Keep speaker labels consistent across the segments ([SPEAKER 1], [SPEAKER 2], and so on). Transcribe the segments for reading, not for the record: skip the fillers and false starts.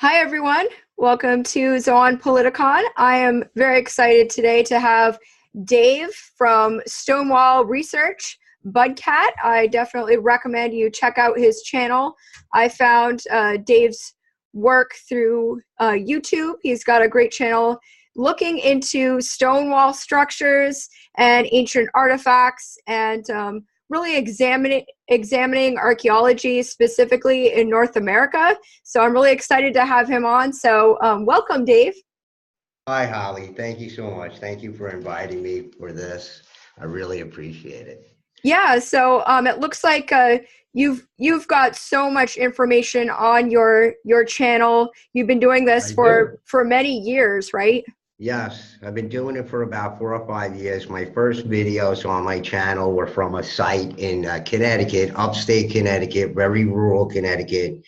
[SPEAKER 1] Hi, everyone. Welcome to Zoon Politikon. I am very excited today to have Dave from Stonewall Research, Budcat. I definitely recommend you check out his channel. I found Dave's work through YouTube. He's got a great channel looking into Stonewall structures and ancient artifacts and really examining archaeology specifically in North America. So I'm really excited to have him on. So welcome, Dave.
[SPEAKER 2] Hi, Holly. Thank you so much. Thank you for inviting me for this. I really appreciate it.
[SPEAKER 1] Yeah, so it looks like you've got so much information on your channel. You've been doing this
[SPEAKER 2] I do.
[SPEAKER 1] for many years, right?
[SPEAKER 2] Yes, I've been doing it for about 4 or 5 years. My first videos on my channel were from a site in Connecticut, upstate Connecticut, very rural Connecticut,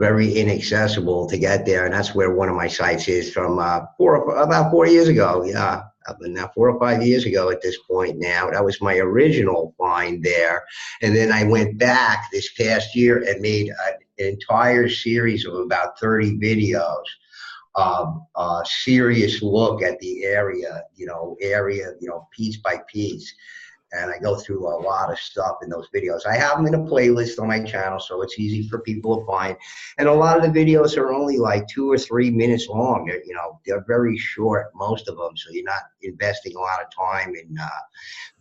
[SPEAKER 2] very inaccessible to get there. And that's where one of my sites is from about 4 years ago. Yeah, I've been now 4 or 5 years ago at this point now. That was my original find there. And then I went back this past year and made an entire series of about 30 videos. A serious look at the area, piece by piece. And I go through a lot of stuff in those videos. I have them in a playlist on my channel, so it's easy for people to find. And a lot of the videos are only like 2 or 3 minutes long. They're very short, most of them, so you're not investing a lot of time in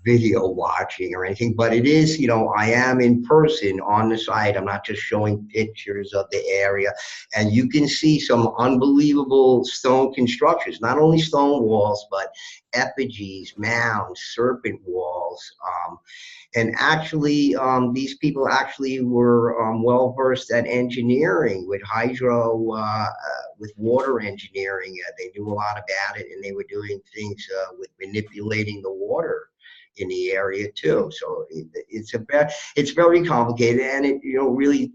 [SPEAKER 2] video watching or anything. But it is, I am in person on the site. I'm not just showing pictures of the area. And you can see some unbelievable stone constructions, not only stone walls, but effigies, mounds, serpent walls. And actually, these people actually were well versed at engineering with with water engineering. They knew a lot about it, and they were doing things with manipulating the water in the area too. So it's very complicated, and it really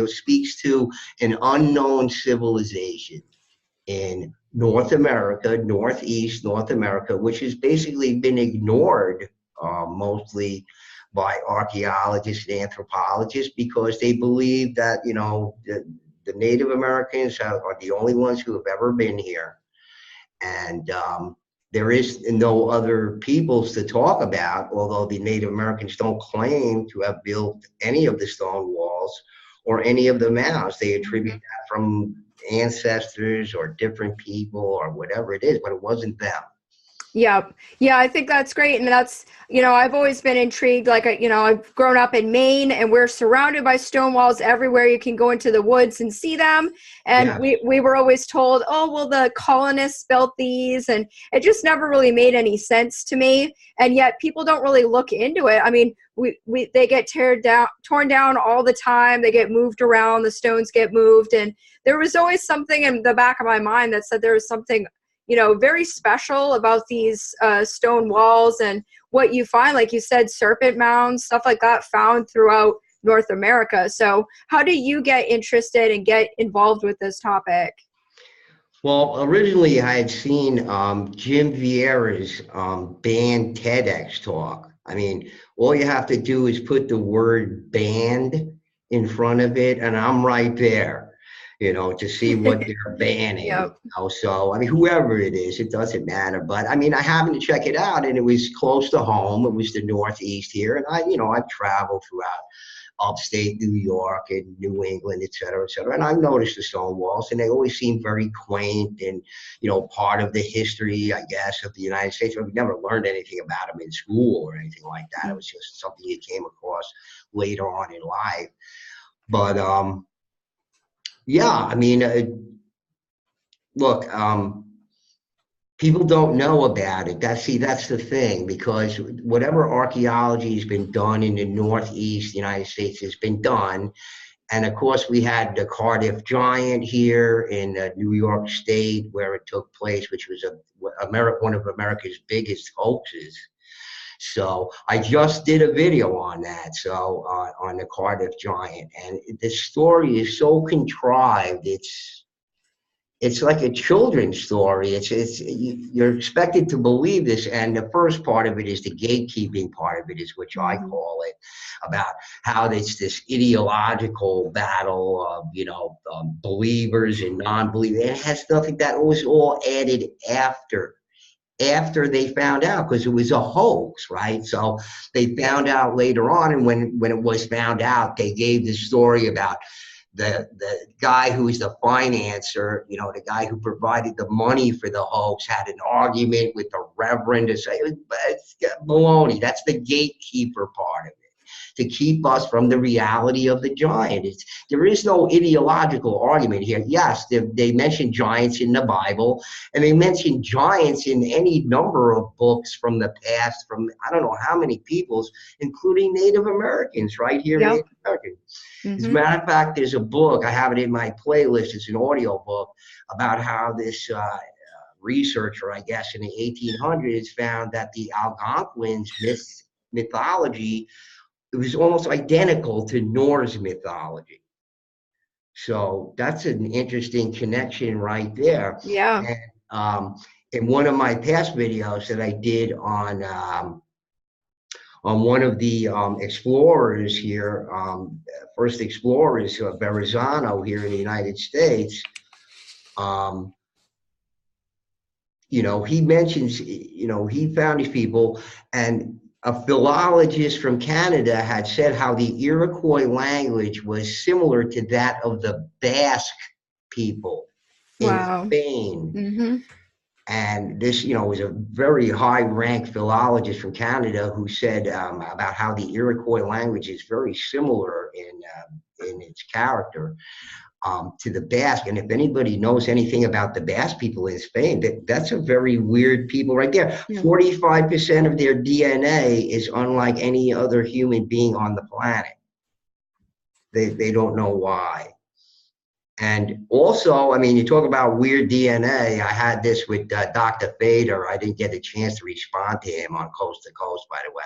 [SPEAKER 2] speaks to an unknown civilization in North America, Northeast North America, which has basically been ignored mostly by archaeologists and anthropologists because they believe that the Native Americans are the only ones who have ever been here, and there is no other peoples to talk about, although the Native Americans don't claim to have built any of the stone walls or any of the mounds. They attribute that from ancestors or different people or whatever it is, but it wasn't them.
[SPEAKER 1] Yeah. Yeah, I think that's great. And that's, I've always been intrigued. Like, I've grown up in Maine and we're surrounded by stone walls everywhere. You can go into the woods and see them. And
[SPEAKER 2] Yeah.
[SPEAKER 1] we were always told, oh, well, the colonists built these. And it just never really made any sense to me. And yet people don't really look into it. I mean, they get torn down all the time. They get moved around. The stones get moved. And there was always something in the back of my mind that said there was something very special about these stone walls and what you find, like you said, serpent mounds, stuff like that found throughout North America. So how do you get interested and get involved with this topic?
[SPEAKER 2] Well, originally I had seen Jim Vieira's band TEDx talk. I mean, all you have to do is put the word band in front of it, and I'm right there. To see what they're banning.
[SPEAKER 1] Yep.
[SPEAKER 2] So, I mean, whoever it is, it doesn't matter. But I mean, I happened to check it out, and it was close to home. It was the Northeast here, and I've traveled throughout upstate New York and New England, et cetera, et cetera. And I've noticed the stone walls, and they always seem very quaint and, part of the history, I guess, of the United States. But we never learned anything about them in school or anything like that. It was just something you came across later on in life. But yeah, I mean, look, people don't know about it. That's the thing, because whatever archaeology has been done in the Northeast United States has been done. And of course, we had the Cardiff Giant here in New York State where it took place, which was one of America's biggest hoaxes. So I just did a video on that, on the Cardiff Giant, and the story is so contrived. it's like a children's story. You're expected to believe this, and the first part of it is the gatekeeping part of it, is which I
[SPEAKER 1] Mm-hmm.
[SPEAKER 2] call it, about how it's this ideological battle of believers and non-believers. And it has nothing. That was all added after they found out, because it was a hoax, right? So they found out later on, and when it was found out, they gave this story about the guy who was the financer, the guy who provided the money for the hoax, had an argument with the reverend to say it's baloney. That's the gatekeeper part of it, to keep us from the reality of the giant. There is no ideological argument here. Yes, they mention giants in the Bible, and they mention giants in any number of books from the past, from I don't know how many peoples, including Native Americans, right here in
[SPEAKER 1] Yep.
[SPEAKER 2] Native Americans. As a
[SPEAKER 1] Mm-hmm.
[SPEAKER 2] matter of fact, there's a book, I have it in my playlist, it's an audio book, about how this researcher, I guess, in the 1800s found that the Algonquins mythology, it was almost identical to Norse mythology. So that's an interesting connection right there.
[SPEAKER 1] Yeah.
[SPEAKER 2] And in one of my past videos that I did on one of the explorers here, first explorers, Verrazano here in the United States, he mentions, he found these people, and a philologist from Canada had said how the Iroquois language was similar to that of the Basque people in
[SPEAKER 1] Wow.
[SPEAKER 2] Spain.
[SPEAKER 1] Mm-hmm.
[SPEAKER 2] And this, was a very high-ranked philologist from Canada who said about how the Iroquois language is very similar in its character to the Basque. And if anybody knows anything about the Basque people in Spain, that's a very weird people right there.
[SPEAKER 1] Yeah.
[SPEAKER 2] 45% of their DNA is unlike any other human being on the planet. They don't know why. And also, I mean, you talk about weird DNA. I had this with Dr. Fader. I didn't get a chance to respond to him on Coast to Coast, by the way.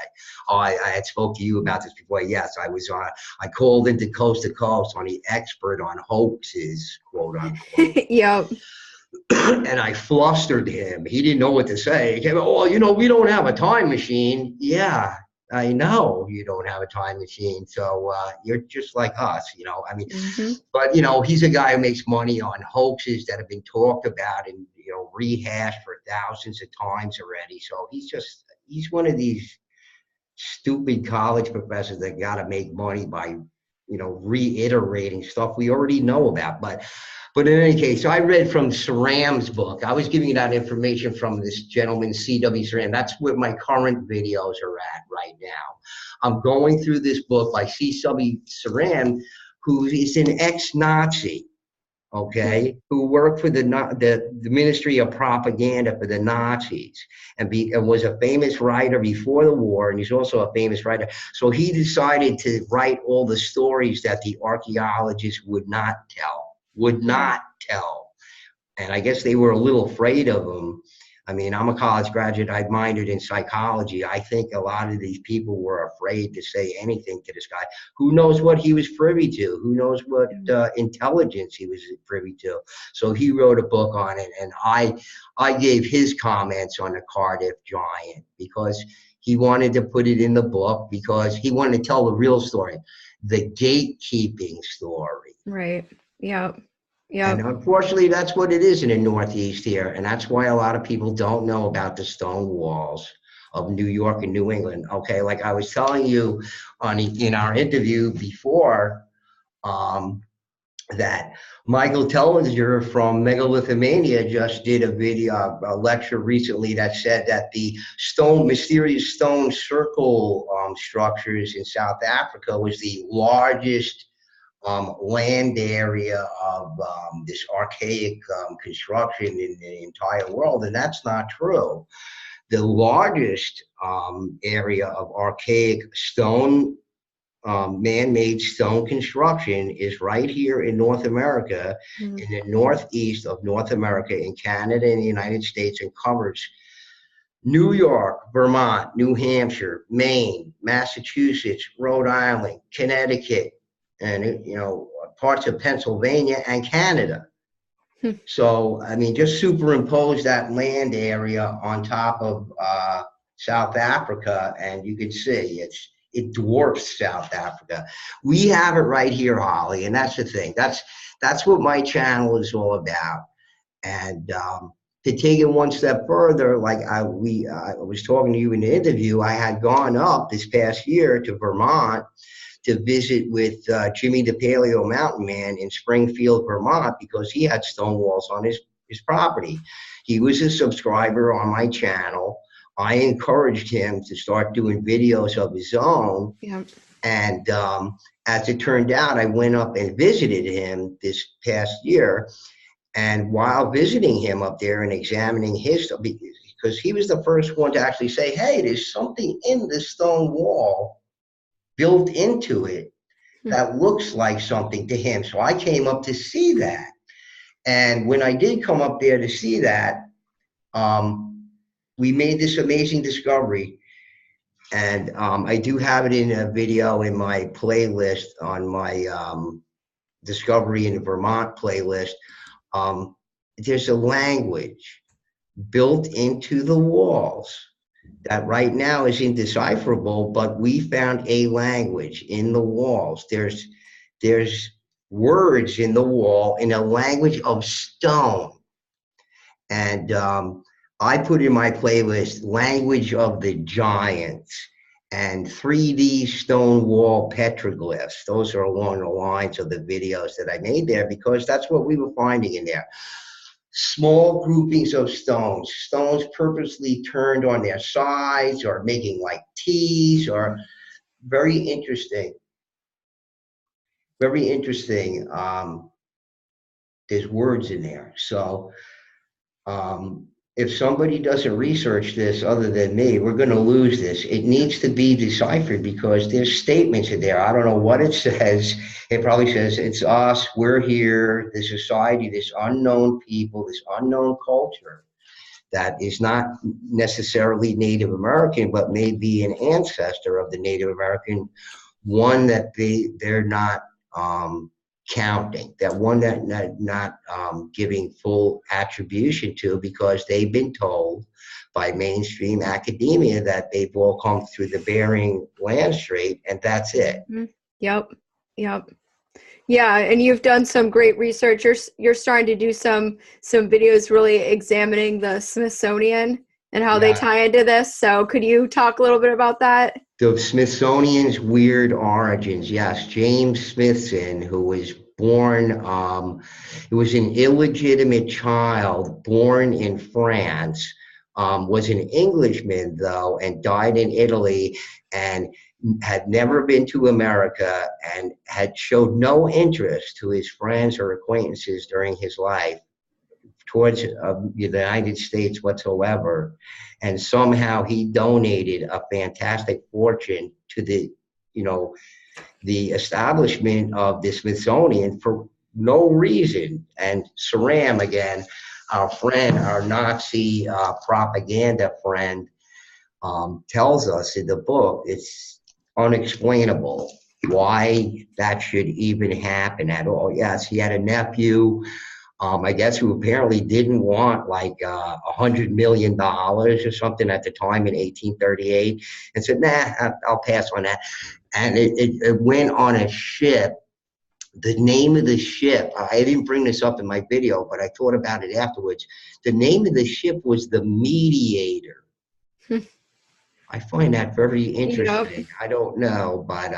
[SPEAKER 2] Oh, I had spoke to you about this before. Yes, I called into Coast to Coast on the expert on hoaxes, quote unquote.
[SPEAKER 1] Yep.
[SPEAKER 2] And I flustered him. He didn't know what to say. He came, oh, we don't have a time machine. Yeah, I know you don't have a time machine. So you're just like us, I mean,
[SPEAKER 1] Mm-hmm.
[SPEAKER 2] but, he's a guy who makes money on hoaxes that have been talked about and, rehashed for thousands of times already. So he's one of these stupid college professors that got to make money by, reiterating stuff we already know about. But in any case, so I read from Saram's book. I was giving you that information from this gentleman, C.W. Saram. That's where my current videos are at right now. I'm going through this book by C.W. Saram, who is an ex-Nazi, okay, who worked for the Ministry of Propaganda for the Nazis, and was a famous writer before the war, and he's also a famous writer. So he decided to write all the stories that the archaeologists would not tell. And I guess they were a little afraid of him. I mean, I'm a college graduate. I minored in psychology. I think a lot of these people were afraid to say anything to this guy. Who knows what he was privy to? Who knows what intelligence he was privy to? So he wrote a book on it, and I gave his comments on the Cardiff Giant because he wanted to put it in the book, because he wanted to tell the real story, the gatekeeping story.
[SPEAKER 1] Right. Yep.
[SPEAKER 2] And unfortunately, that's what it is in the Northeast here. And that's why a lot of people don't know about the stone walls of New York and New England. Okay, like I was telling you in our interview before, that Michael Tellinger from Megalithomania just did a lecture recently that said that the mysterious stone circle structures in South Africa was the largest land area of this archaic construction in the entire world, and that's not true. The largest area of archaic stone, man-made stone construction is right here in North America, in the northeast of North America, in Canada and the United States, and covers New York, Vermont, New Hampshire, Maine, Massachusetts, Rhode Island, Connecticut, and parts of Pennsylvania and Canada.
[SPEAKER 1] Hmm.
[SPEAKER 2] So, I mean, just superimpose that land area on top of South Africa, and you can see it dwarfs South Africa. We have it right here, Holly, and that's the thing. That's what my channel is all about. And to take it one step further, like I was talking to you in the interview, I had gone up this past year to Vermont to visit with Jimmy the Paleo Mountain Man in Springfield, Vermont, because he had stone walls on his property. He was a subscriber on my channel. I encouraged him to start doing videos of his own.
[SPEAKER 1] Yeah.
[SPEAKER 2] And as it turned out, I went up and visited him this past year. And while visiting him up there and examining his stuff, because he was the first one to actually say, hey, there's something in this stone wall built into it that looks like something to him. So I came up to see that. And when I did come up there to see that, we made this amazing discovery. And I do have it in a video in my playlist on my Discovery in Vermont playlist. There's a language built into the walls that right now is indecipherable, but we found a language in the walls. There's words in the wall in a language of stone. And I put in my playlist Language of the Giants and 3D stone wall petroglyphs. Those are along the lines of the videos that I made there, because that's what we were finding in there. Small groupings of stones purposely turned on their sides or making like T's, or very interesting. Very interesting. There's words in there. So if somebody doesn't research this other than me, we're going to lose this. It needs to be deciphered, because there's statements in there. I don't know what it says. It probably says it's us, we're here, the society, this unknown people, this unknown culture that is not necessarily Native American, but may be an ancestor of the Native American, one that they're not counting, that one that not giving full attribution to, because they've been told by mainstream academia that they've all come through the Bering Land Strait, and that's it.
[SPEAKER 1] Yep. Yeah, and you've done some great research. You're starting to do some videos really examining the Smithsonian and how they tie into this. So could you talk a little bit about that?
[SPEAKER 2] The Smithsonian's weird origins. Yes, James Smithson, who was born, he was an illegitimate child born in France, was an Englishman though, and died in Italy, and had never been to America, and had showed no interest to his friends or acquaintances during his life towards the United States whatsoever. And somehow he donated a fantastic fortune to the establishment of the Smithsonian for no reason. And Saram, again, our friend, our Nazi propaganda friend, tells us in the book, it's unexplainable why that should even happen at all. Yes, he had a nephew, I guess, who apparently didn't want like $100 million or something at the time in 1838, and said, nah, I'll pass on that. And it went on a ship. The name of the ship, I didn't bring this up in my video, but I thought about it afterwards. The name of the ship was the Mediator. I find that very interesting. Yep. I don't know, but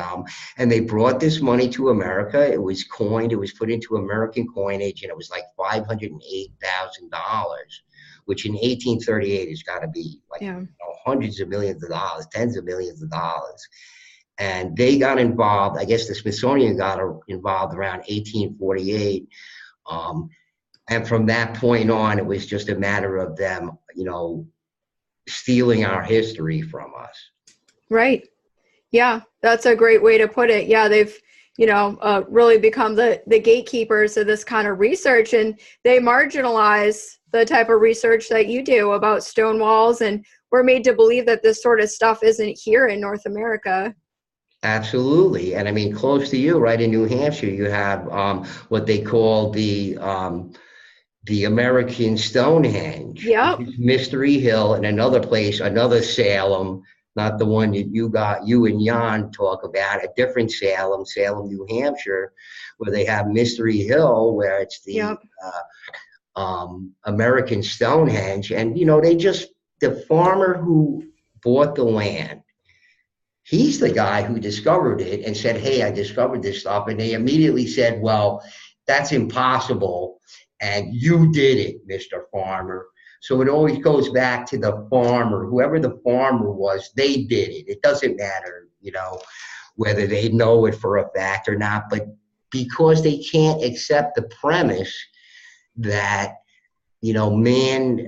[SPEAKER 2] and they brought this money to America. It was coined. It was put into American coinage, and it was like $508,000, which in 1838 has got to be like hundreds of millions of dollars, tens of millions of dollars. And they got involved. I guess the Smithsonian got involved around 1848, and from that point on, it was just a matter of them, stealing our history from us.
[SPEAKER 1] Right. Yeah, that's a great way to put it. Yeah, they've, really become the gatekeepers of this kind of research, and they marginalize the type of research that you do about stone walls, and we're made to believe that this sort of stuff isn't here in North America.
[SPEAKER 2] Absolutely. And I mean, close to you, right in New Hampshire, you have what they call the the American Stonehenge,
[SPEAKER 1] Yep.
[SPEAKER 2] Mystery Hill, and another place, another Salem, not the one that you and Jan talk about, a different Salem, Salem, New Hampshire, where they have Mystery Hill, where it's the
[SPEAKER 1] Yep.
[SPEAKER 2] American Stonehenge. And, the farmer who bought the land, he's the guy who discovered it and said, hey, I discovered this stuff. And they immediately said, well, that's impossible. And you did it, Mr. Farmer. So it always goes back to the farmer. Whoever the farmer was, they did it. It doesn't matter, whether they know it for a fact or not. But because they can't accept the premise that, man,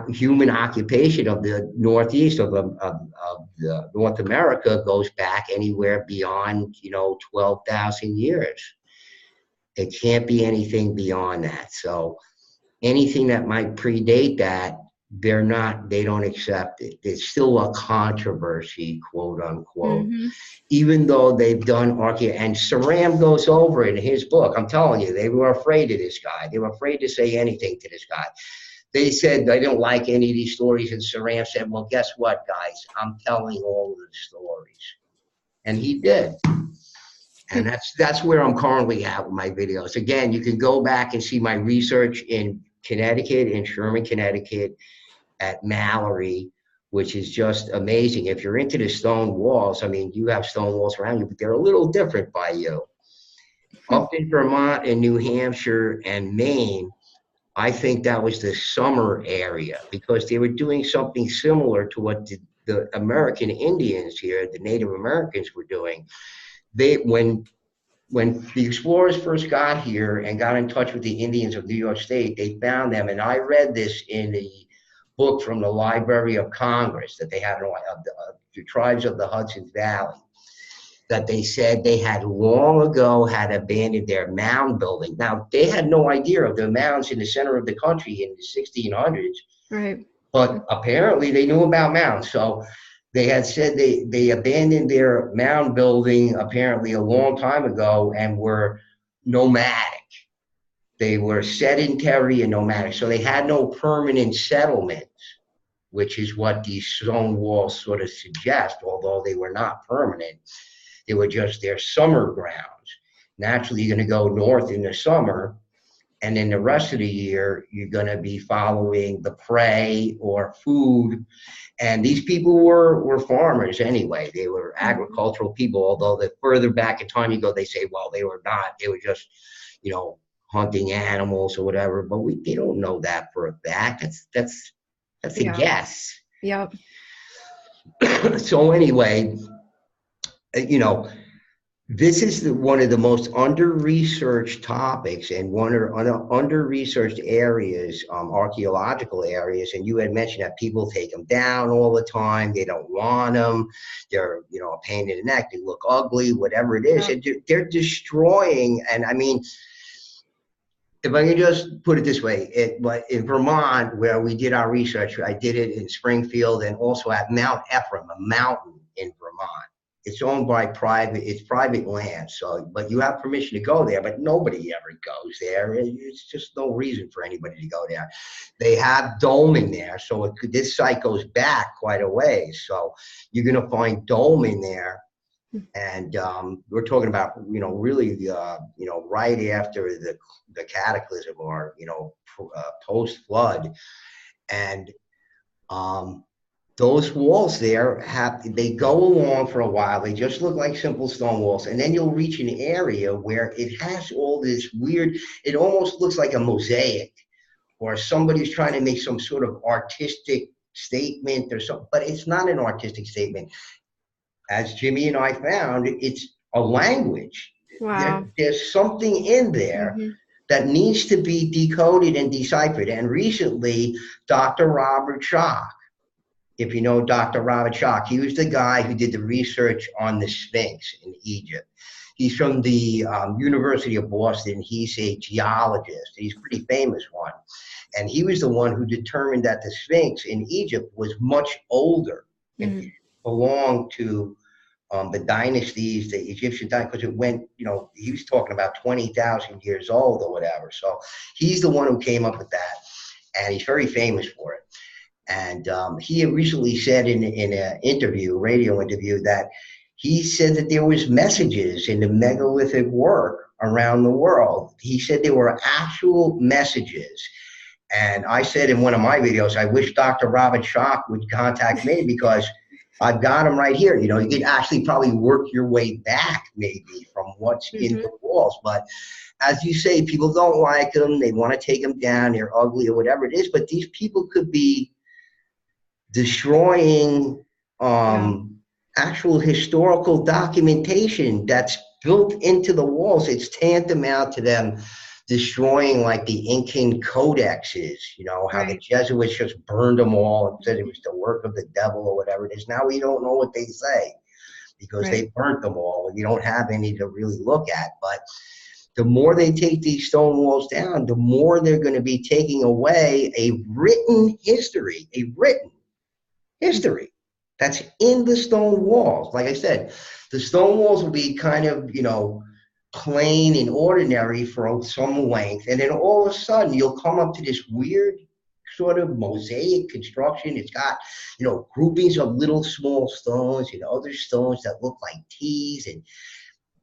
[SPEAKER 2] human occupation of the Northeast of the North America goes back anywhere beyond, 12,000 years. It can't be anything beyond that. So anything that might predate that, they don't accept it. It's still a controversy, quote unquote, even though they've done archaeology. And Saram goes over it in his book. I'm telling you, they were afraid of this guy. They were afraid to say anything to this guy. They said they didn't like any of these stories. And Saram said, well, guess what, guys? I'm telling all of the stories. And he did. And that's where I'm currently at with my videos. Again, you can go back and see my research in Connecticut, in Sherman, Connecticut, at Mallory, which is just amazing. If you're into the stone walls, I mean, you have stone walls around you, but they're a little different by you. Up in Vermont and New Hampshire and Maine, I think that was the summer area because they were doing something similar to what the American Indians here, the Native Americans, were doing. When the explorers first got here and got in touch with the Indians of New York State, they found them, and I read this in the book from the Library of Congress that they have, the tribes of the Hudson Valley, that they said they had long ago had abandoned their mound building. Now, they had no idea of the mounds in the center of the country in the 1600s,
[SPEAKER 1] right?
[SPEAKER 2] But apparently they knew about mounds. So they had said they abandoned their mound building apparently a long time ago and were nomadic. They were sedentary and nomadic. So they had no permanent settlements, which is what these stone walls sort of suggest, although they were not permanent. They were just their summer grounds. Naturally, you're going to go north in the summer, and then the rest of the year, you're going to be following the prey or food. And these people were farmers anyway. They were agricultural people, although the further back in time you go, they say, well, they were not. They were just, hunting animals or whatever. But they don't know that for a fact. That's a guess.
[SPEAKER 1] Yep.
[SPEAKER 2] So anyway, this is one of the most under-researched topics and one of under-researched areas, archaeological areas. And you had mentioned that people take them down all the time. They don't want them. They're, a pain in the neck. They look ugly, whatever it is. And they're destroying. And I mean, if I can just put it this way, in Vermont, where we did our research, I did it in Springfield and also at Mount Ephraim, a mountain in Vermont. It's owned by private land. So, but you have permission to go there, but nobody ever goes there. It's just no reason for anybody to go there. They have doming there. So this site goes back quite a ways. So you're going to find dome in there. And we're talking about, really, right after the cataclysm or, post flood. And those walls there they go along for a while. They just look like simple stone walls. And then you'll reach an area where it has all this weird, it almost looks like a mosaic or somebody's trying to make some sort of artistic statement or something, but it's not an artistic statement. As Jimmy and I found, it's a language.
[SPEAKER 1] Wow.
[SPEAKER 2] There's something in there that needs to be decoded and deciphered. And recently, Dr. Robert Schoch, if you know Dr. Robert Schoch, he was the guy who did the research on the Sphinx in Egypt. He's from the University of Boston. He's a geologist. He's a pretty famous one. And he was the one who determined that the Sphinx in Egypt was much older and belonged to the dynasties, the Egyptian dynasty, because it went, he was talking about 20,000 years old or whatever. So he's the one who came up with that, and he's very famous for it. And he had recently said in an interview, radio interview, that he said that there was messages in the megalithic work around the world. He said there were actual messages. And I said in one of my videos, I wish Dr. Robert Schoch would contact me, because I've got him right here. You could actually probably work your way back maybe from what's in the walls. But as you say, people don't like them. They want to take them down. They're ugly or whatever it is. But these people could be destroying actual historical documentation that's built into the walls. It's tantamount to them destroying like the Incan codexes, how the Jesuits just burned them all and said it was the work of the devil or whatever it is. Now we don't know what they say because they burnt them all, and you don't have any to really look at. But the more they take these stone walls down, the more they're going to be taking away a written history that's in the stone walls. Like I said, the stone walls will be kind of, plain and ordinary for some length, and then all of a sudden you'll come up to this weird sort of mosaic construction. It's got, groupings of little small stones and other stones that look like T's and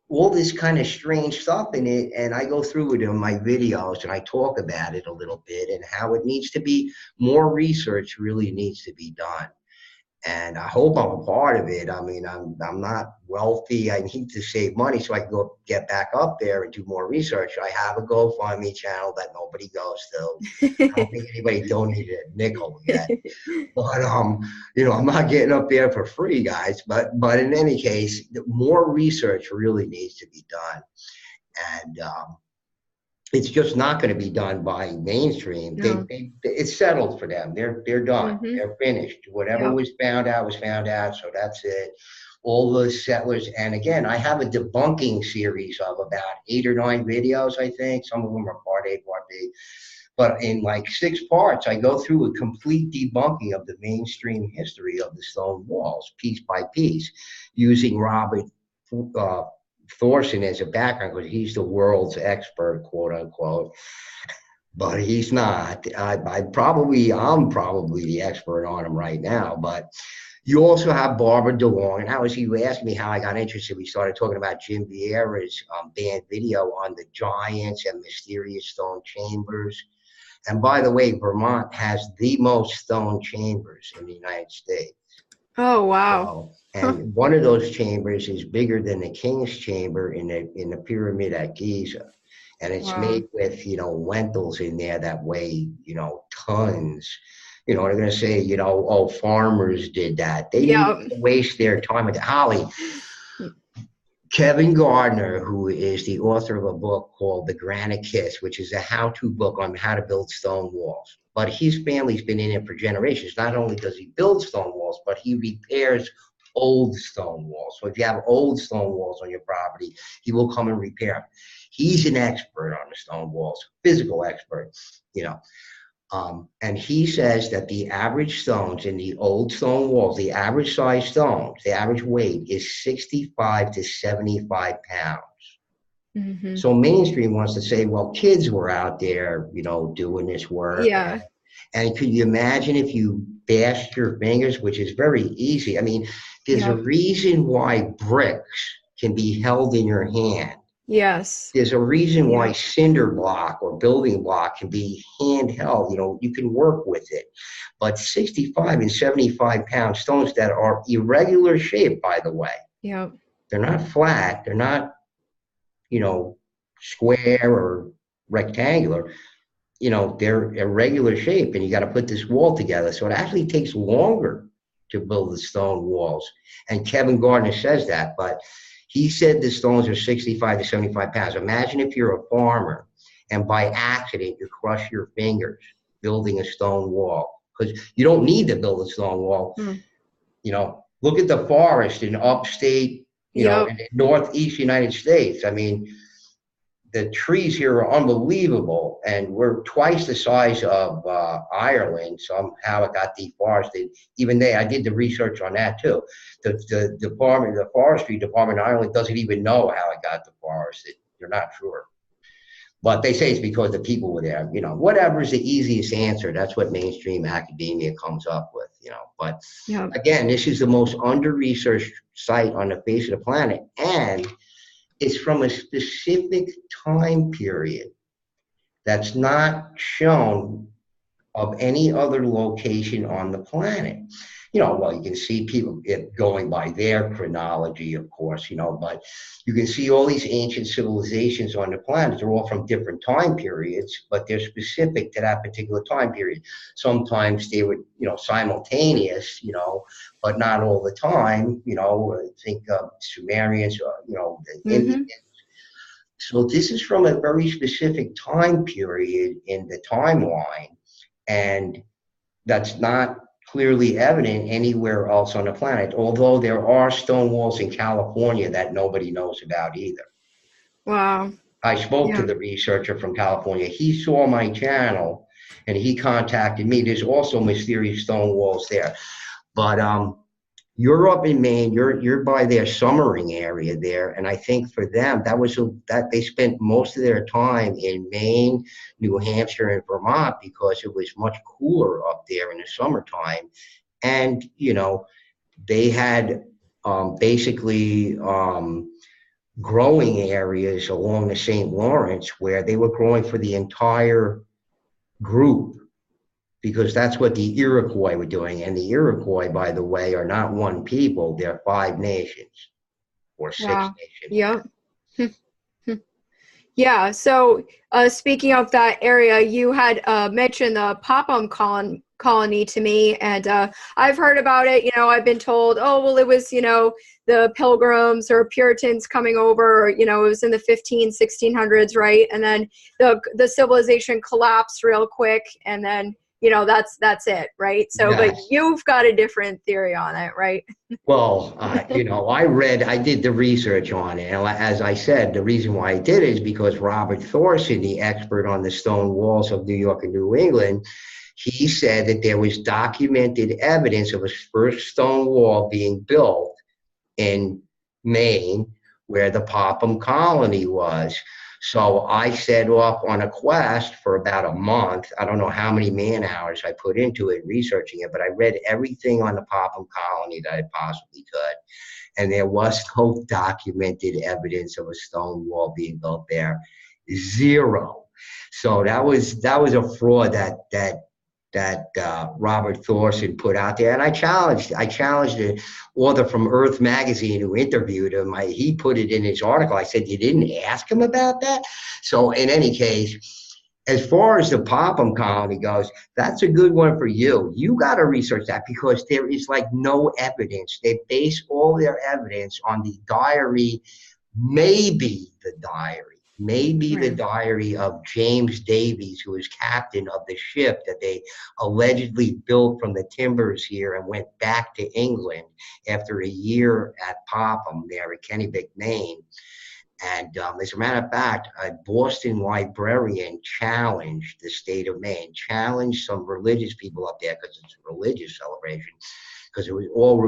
[SPEAKER 2] all this kind of strange stuff in it. And I go through it in my videos and I talk about it a little bit and how it needs to be, more research really needs to be done. And I hope I'm a part of it. I mean, I'm not wealthy. I need to save money so I can go get back up there and do more research. I have a GoFundMe channel that nobody goes to. I don't think anybody donated a nickel yet. But I'm not getting up there for free, guys. But in any case, more research really needs to be done. And it's just not going to be done by mainstream. No. It's settled for them. They're done. They're finished. Whatever was found out. So that's it. All the settlers. And again, I have a debunking series of about 8 or 9 videos, I think. Some of them are part A, part B. But in like 6 parts, I go through a complete debunking of the mainstream history of the stone walls, piece by piece, using Robert Thorson as a background, because he's the world's expert, quote unquote, but he's not. I'm probably the expert on him right now. But you also have Barbara DeLong, and you asked me how I got interested. We started talking about Jim Vieira's band video on the giants and mysterious stone chambers. And by the way, Vermont has the most stone chambers in the United States.
[SPEAKER 1] Oh, wow.
[SPEAKER 2] And one of those chambers is bigger than the King's Chamber in the pyramid at Giza. And it's made with, lentils in there that weigh, tons. They're going to say, farmers did that. They didn't waste their time with it. Holly, Kevin Gardner, who is the author of a book called The Granite Kiss, which is a how-to book on how to build stone walls. But his family's been in it for generations. Not only does he build stone walls, but he repairs old stone walls. So if you have old stone walls on your property, he will come and repair them. He's an expert on the stone walls, physical expert, and he says that the average stones in the old stone walls, the average size stones, the average weight is 65 to 75 pounds. So mainstream wants to say, well, kids were out there, doing this work.
[SPEAKER 1] Yeah.
[SPEAKER 2] And could you imagine if you bashed your fingers, which is very easy? I mean, there's a reason why bricks can be held in your hand.
[SPEAKER 1] Yes.
[SPEAKER 2] There's a reason why cinder block or building block can be handheld. You can work with it. But 65 and 75 pound stones that are irregular shape, by the way.
[SPEAKER 1] Yeah.
[SPEAKER 2] They're not flat. They're not, square or rectangular. They're irregular shape, and you got to put this wall together. So it actually takes longer to build the stone walls. And Kevin Gardner says that, but he said the stones are 65 to 75 pounds. Imagine if you're a farmer and by accident you crush your fingers building a stone wall, because you don't need to build a stone wall. Look at the forest in upstate, in the northeast United States. I mean, the trees here are unbelievable, and we're twice the size of Ireland. Somehow it got deforested. Even I did the research on that too. The forestry department in Ireland doesn't even know how it got deforested. They're not sure. But they say it's because the people were there. Whatever is the easiest answer. That's what mainstream academia comes up with. But
[SPEAKER 1] Yeah.
[SPEAKER 2] again, this is the most under-researched site on the face of the planet, and it's from a specific time period that's not shown of any other location on the planet. Well, you can see people going by their chronology, of course, but you can see all these ancient civilizations on the planet. They're all from different time periods, but they're specific to that particular time period. Sometimes they were, simultaneous, but not all the time. Think of Sumerians, the Indians. So this is from a very specific time period in the timeline, and that's not clearly evident anywhere else on the planet, although there are stone walls in California that nobody knows about either.
[SPEAKER 1] Wow.
[SPEAKER 2] I spoke to the researcher from California. He saw my channel and he contacted me. There's also mysterious stone walls there. But you're up in Maine, you're by their summering area there, and I think for them that they spent most of their time in Maine, New Hampshire, and Vermont because it was much cooler up there in the summertime, and they had basically growing areas along the St. Lawrence where they were growing for the entire group, because that's what the Iroquois were doing. And the Iroquois, by the way, are not one people. They're 5 nations or 6 nations.
[SPEAKER 1] Yeah. Yeah. So speaking of that area, you had mentioned the Popham colony to me, and I've heard about it. I've been told, oh, well, it was, the Pilgrims or Puritans coming over, it was in the 1600s, right? And then the civilization collapsed real quick, and then that's it, right? So, yes. But you've got a different theory on it, right?
[SPEAKER 2] Well, I did the research on it. And as I said, the reason why I did it is because Robert Thorson, the expert on the stone walls of New York and New England, he said that there was documented evidence of a first stone wall being built in Maine where the Popham colony was. So I set off on a quest for about a month. I don't know how many man hours I put into it, researching it, but I read everything on the Popham colony that I possibly could. And there was no documented evidence of a stone wall being built there. Zero. So that was a fraud that Robert Thorson put out there, and I challenged the author from Earth magazine who interviewed him. He put it in his article. I said, you didn't ask him about that? So in any case, as far as the Popham colony goes, that's a good one for you. You got to research that because there is like no evidence. They base all their evidence on the diary, maybe the diary of James Davies, who was captain of the ship that they allegedly built from the timbers here and went back to England after a year at Popham there at Kennebec, Maine. And as a matter of fact, a Boston librarian challenged the state of Maine, challenged some religious people up there because it's a religious celebration. Because it was all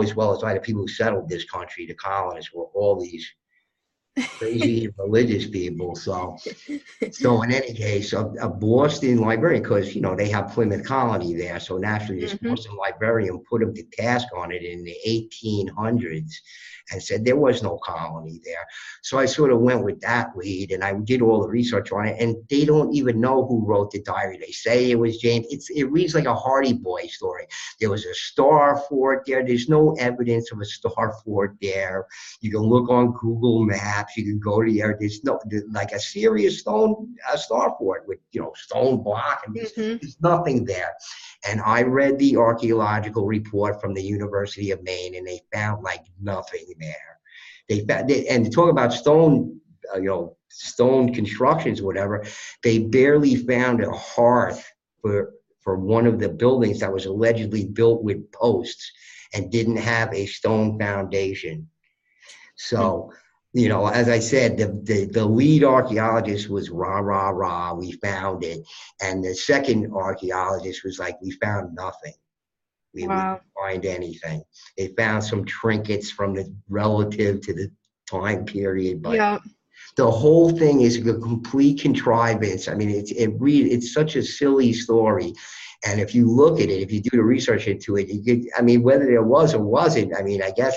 [SPEAKER 2] as well as I, the people who settled this country, the colonists, were all these crazy religious people. So in any case, a Boston librarian, because they have Plymouth Colony there, so naturally this Boston librarian put him to task on it in the 1800s and said there was no colony there. So I sort of went with that lead, and I did all the research on it, and they don't even know who wrote the diary. They say it was James. It reads like a Hardy Boy story. There was a star fort there. There's no evidence of a star fort there. You can look on Google Maps. You can go to there's like a serious star fort with stone block, and there's nothing there. And I read the archaeological report from the University of Maine, and they found like nothing there. And to talk about stone, stone constructions, whatever, they barely found a hearth for one of the buildings that was allegedly built with posts and didn't have a stone foundation. So you know, as I said, the lead archaeologist was rah, rah, rah, we found it. And the second archaeologist was like, we found nothing. We
[SPEAKER 1] Wow.
[SPEAKER 2] didn't find anything. They found some trinkets from the relative to the time period, but
[SPEAKER 1] Yeah.
[SPEAKER 2] the whole thing is a complete contrivance. I mean, it's such a silly story. And if you look at it, if you do the research into it, you get, I mean, whether there was or wasn't, I mean, I guess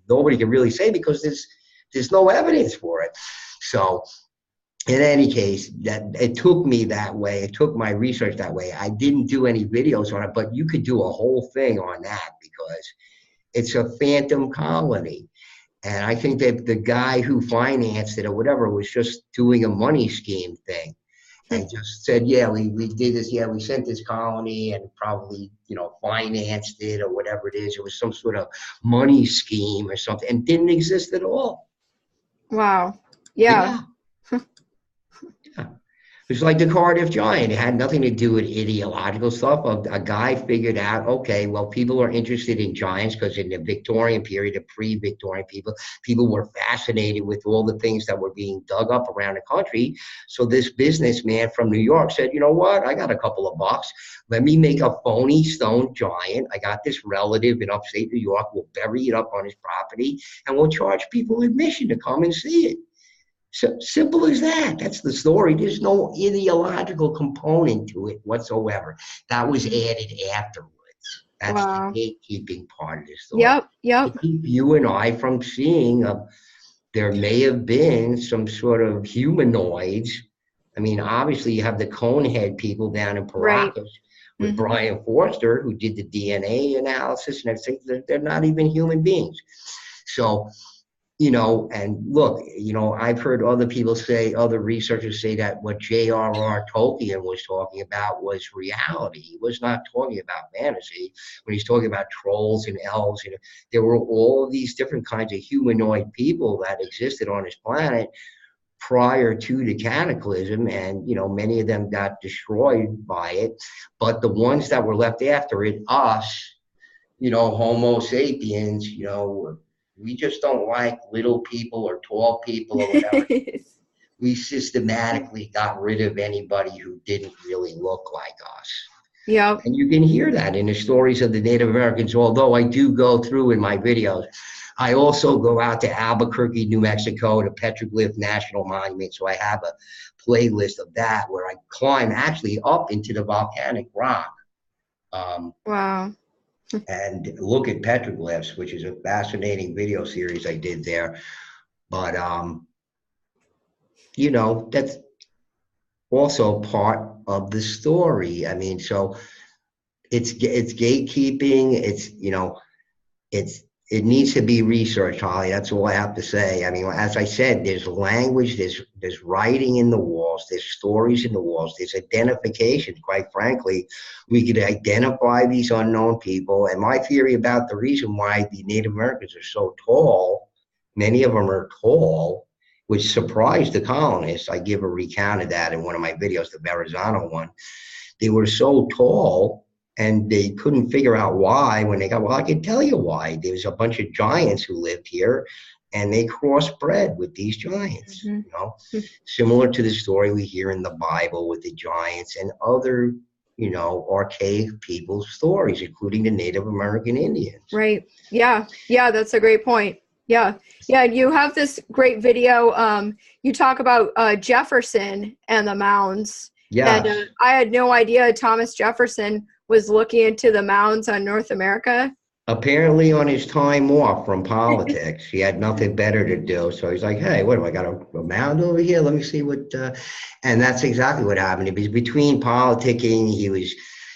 [SPEAKER 2] nobody can really say because there's no evidence for it. So in any case, that it took me that way. It took my research that way. I didn't do any videos on it, but you could do a whole thing on that because it's a phantom colony. And I think that the guy who financed it or whatever was just doing a money scheme thing and just said, yeah, we did this. Yeah, we sent this colony and probably, you know, financed it or whatever it is. It was some sort of money scheme or something and didn't exist at all.
[SPEAKER 1] Wow. Yeah.
[SPEAKER 2] Yeah. Yeah. It's like the Cardiff Giant. It had nothing to do with ideological stuff. A guy figured out, okay, well, people are interested in giants because in the Victorian period, the pre-Victorian people were fascinated with all the things that were being dug up around the country. So this businessman from New York said, you know what? I got a couple of bucks. Let me make a phony stone giant. I got this relative in upstate New York. We'll bury it up on his property and we'll charge people admission to come and see it. So simple as that. That's the story. There's no ideological component to it whatsoever. That was added afterwards. That's the
[SPEAKER 1] Wow.
[SPEAKER 2] gatekeeping part of the story.
[SPEAKER 1] Yep. Yep.
[SPEAKER 2] To keep you and I from seeing there may have been some sort of humanoids. I mean, obviously you have the Conehead people down in
[SPEAKER 1] Right.
[SPEAKER 2] Paracas with Brian Forster who did the DNA analysis and everything. They're not even human beings. So, you know, and look, you know, I've heard other people say, other researchers say that what J.R.R. Tolkien was talking about was reality. He was not talking about fantasy. When he's talking about trolls and elves, you know, there were all of these different kinds of humanoid people that existed on this planet prior to the cataclysm, and you know, many of them got destroyed by it. But the ones that were left after it, us, you know, Homo sapiens, you know, we just don't like little people or tall people or whatever. We systematically got rid of anybody who didn't really look like us.
[SPEAKER 1] Yep.
[SPEAKER 2] And you can hear that in the stories of the Native Americans, although I do go through in my videos. I also go out to Albuquerque, New Mexico, to Petroglyph National Monument. So I have a playlist of that where I climb actually up into the volcanic rock.
[SPEAKER 1] Wow.
[SPEAKER 2] And look at petroglyphs, which is a fascinating video series I did there. But, you know, that's also part of the story. I mean, so it's gatekeeping. It's, you know, it needs to be researched, Holly. That's all I have to say. I mean, as I said, there's language, there's writing in the walls, there's stories in the walls, there's identification. Quite frankly, we could identify these unknown people. And my theory about the reason why the Native Americans are so tall, many of them are tall, which surprised the colonists. I give a recount of that in one of my videos, the Verrazano one. They were so tall and they couldn't figure out why when they got, well, I can tell you why. There was a bunch of giants who lived here and they crossbred with these giants, you know, similar to the story we hear in the Bible with the giants and other, you know, archaic people's stories, including the Native American Indians.
[SPEAKER 1] Right. Yeah. Yeah. That's a great point. Yeah. Yeah. You have this great video. You talk about Jefferson and the mounds.
[SPEAKER 2] Yes.
[SPEAKER 1] And I had no idea Thomas Jefferson was looking into the mounds on North America.
[SPEAKER 2] Apparently on his time off from politics, he had nothing better to do. So he's like, hey, what do I got a mound over here? Let me see what, and that's exactly what happened. He was between politicking,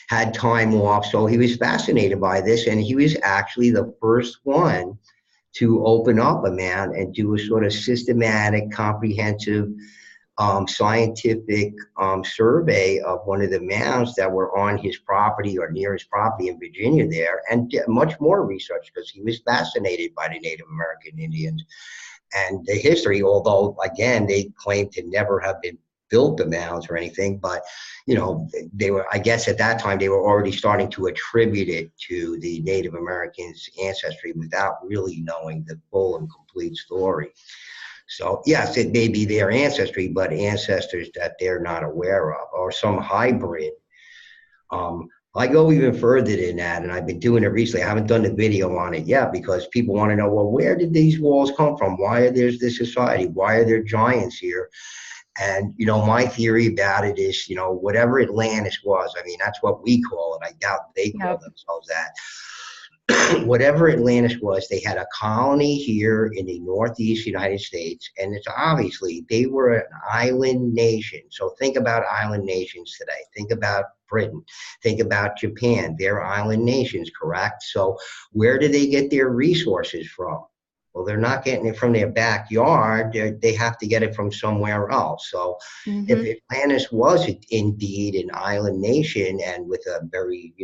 [SPEAKER 2] had time off. So he was fascinated by this. And he was actually the first one to open up a mound and do a sort of systematic, comprehensive, scientific survey of one of the mounds that were on his property or near his property in Virginia there, and much more research because he was fascinated by the Native American Indians and the history, although, again, they claim to never have been built the mounds or anything, but, you know, they were, I guess at that time, they were already starting to attribute it to the Native Americans' ancestry without really knowing the full and complete story. So yes, it may be their ancestry, but ancestors that they're not aware of, or some hybrid. I go even further than that, and I've been doing it recently. I haven't done the video on it yet because people want to know, well, where did these walls come from? Why are there this society? Why are there giants here? And, my theory about it is, whatever Atlantis was, I mean, that's what we call it. I doubt they call
[SPEAKER 1] Yep.
[SPEAKER 2] themselves that. Whatever Atlantis was, they had a colony here in the Northeast United States, and it's obviously they were an island nation. So think about island nations today. Think about Britain. Think about Japan. They're island nations, correct? So where do they get their resources from? Well, they're not getting it from their backyard. They have to get it from somewhere else. So if Atlantis was indeed an island nation and with a very,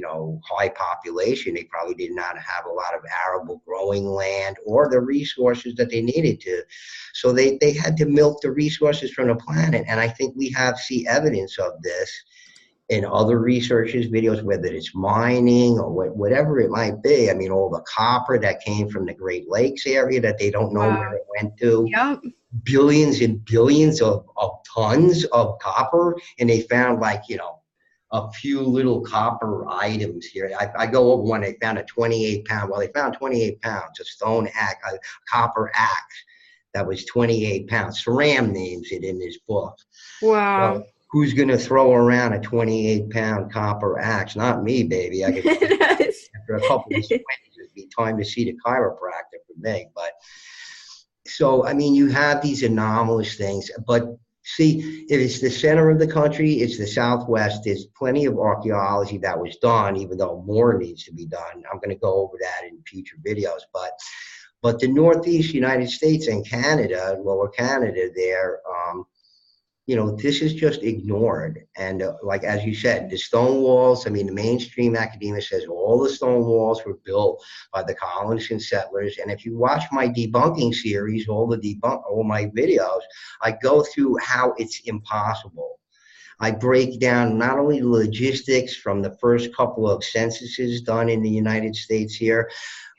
[SPEAKER 2] high population, they probably did not have a lot of arable growing land or the resources that they needed to. So they had to milk the resources from the planet. And I think we see evidence of this in other researchers' videos, whether it's mining or whatever it might be. I mean, all the copper that came from the Great Lakes area that they don't know where it went to.
[SPEAKER 1] Yep.
[SPEAKER 2] Billions and billions of tons of copper. And they found a few little copper items here. I go over one, they found a 28-pound. Well, they found 28 pounds, a stone axe, a copper axe that was 28 pounds. Saram names it in his book.
[SPEAKER 1] Wow.
[SPEAKER 2] So, who's going to throw around a 28-pound copper axe? Not me, baby. I could after a couple of swings, it'd be time to see the chiropractor for me. But so, I mean, you have these anomalous things. But see, if it's the center of the country, it's the Southwest. There's plenty of archaeology that was done, even though more needs to be done. I'm going to go over that in future videos. But the Northeast United States and Canada, Lower Canada, there. This is just ignored. And like, as you said, the stone walls, I mean, the mainstream academia says all the stone walls were built by the colonists and settlers. And if you watch my debunking series, all my videos, I go through how it's impossible. I break down not only the logistics from the first couple of censuses done in the United States here,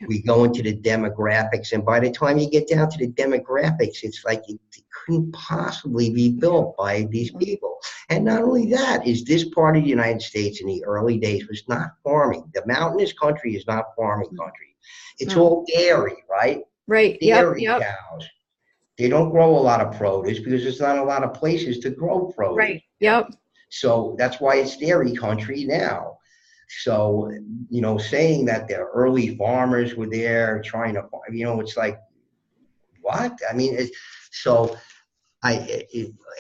[SPEAKER 2] we go into the demographics, and by the time you get down to the demographics, it's like it couldn't possibly be built by these people. And not only that, is this part of the United States in the early days was not farming. The mountainous country is not farming country. It's all dairy, right?
[SPEAKER 1] Right.
[SPEAKER 2] Dairy cows. They don't grow a lot of produce because there's not a lot of places to grow produce.
[SPEAKER 1] Right. Yep.
[SPEAKER 2] So that's why it's dairy country now. So, saying that the early farmers were there trying to, it's like, what? I mean,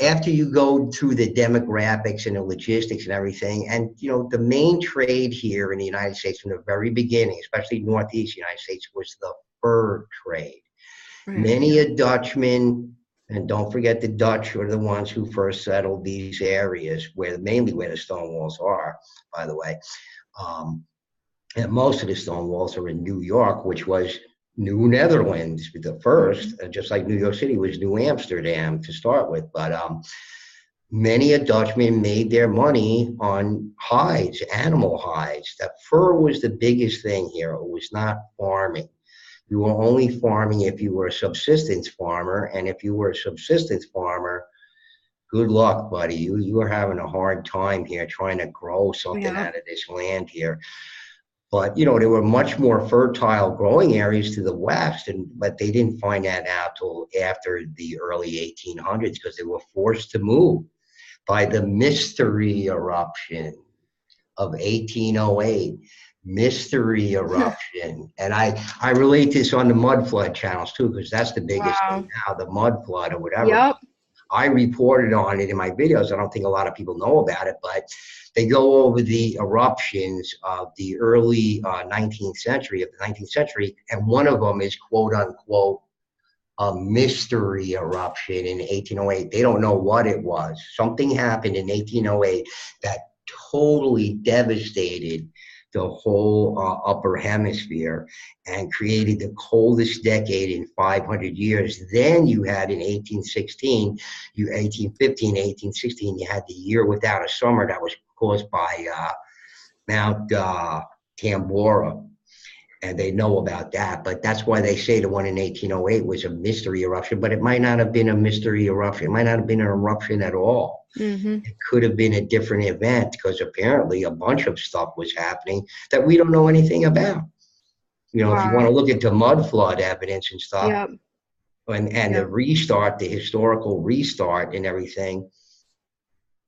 [SPEAKER 2] after you go through the demographics and the logistics and everything, and, the main trade here in the United States from the very beginning, especially Northeast United States, was the fur trade. Right. Many a Dutchman, and don't forget the Dutch are the ones who first settled these areas, mainly where the stone walls are, by the way. And most of the stone walls are in New York, which was New Netherlands, the first, just like New York City was New Amsterdam to start with. But many a Dutchman made their money on hides, animal hides. That fur was the biggest thing here. It was not farming. You were only farming if you were a subsistence farmer, and if you were a subsistence farmer, good luck, buddy. You were having a hard time here trying to grow something out of this land here. But, there were much more fertile growing areas to the west, but they didn't find that out till after the early 1800s because they were forced to move by the mystery eruption of 1808. Mystery eruption. And I relate this on the mud flood channels too, because that's the biggest thing now, the mud flood or whatever.
[SPEAKER 1] Yep.
[SPEAKER 2] I reported on it in my videos. I don't think a lot of people know about it, but they go over the eruptions of the early 19th century, and one of them is quote unquote a mystery eruption in 1808. They don't know what it was. Something happened in 1808 that totally devastated the whole upper hemisphere and created the coldest decade in 500 years. Then you had in 1816, 1815, 1816, you had the year without a summer that was caused by Mount Tambora. and they know about that. But that's why they say the one in 1808 was a mystery eruption, but it might not have been a mystery eruption. It might not have been an eruption at all.
[SPEAKER 1] Mm-hmm.
[SPEAKER 2] It could have been a different event because apparently a bunch of stuff was happening that we don't know anything about. If you want
[SPEAKER 1] Wow.
[SPEAKER 2] to look into mud flood evidence and stuff,
[SPEAKER 1] Yep.
[SPEAKER 2] and the
[SPEAKER 1] Yep.
[SPEAKER 2] restart, the historical restart and everything,